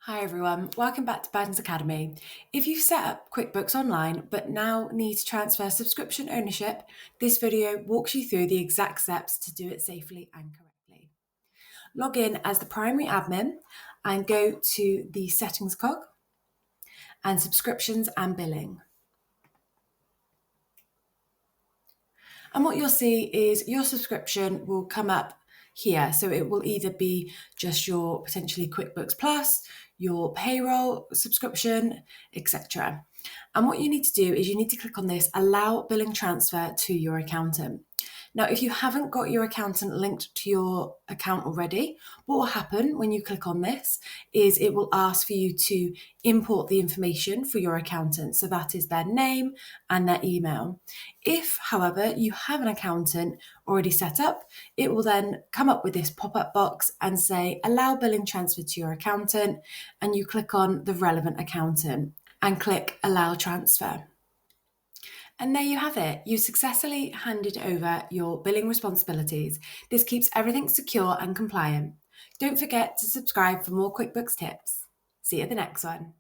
Hi everyone, welcome back to Burton's Academy. If you've set up QuickBooks Online but now need to transfer subscription ownership, this video walks you through the exact steps to do it safely and correctly. Log in as the primary admin and go to the Settings cog and Subscriptions and Billing. And what you'll see is your subscription will come up here. So it will either be just your potentially QuickBooks Plus, your payroll subscription, etc. And what you need to do is you need to click on this Allow Billing Transfer to your accountant. Now, if you haven't got your accountant linked to your account already, what will happen when you click on this is it will ask for you to import the information for your accountant. So that is their name and their email. If, however, you have an accountant already set up, it will then come up with this pop-up box and say, allow billing transfer to your accountant, and you click on the relevant accountant and click allow transfer. And there you have it. You successfully handed over your billing responsibilities. This keeps everything secure and compliant. Don't forget to subscribe for more QuickBooks tips. See you at the next one.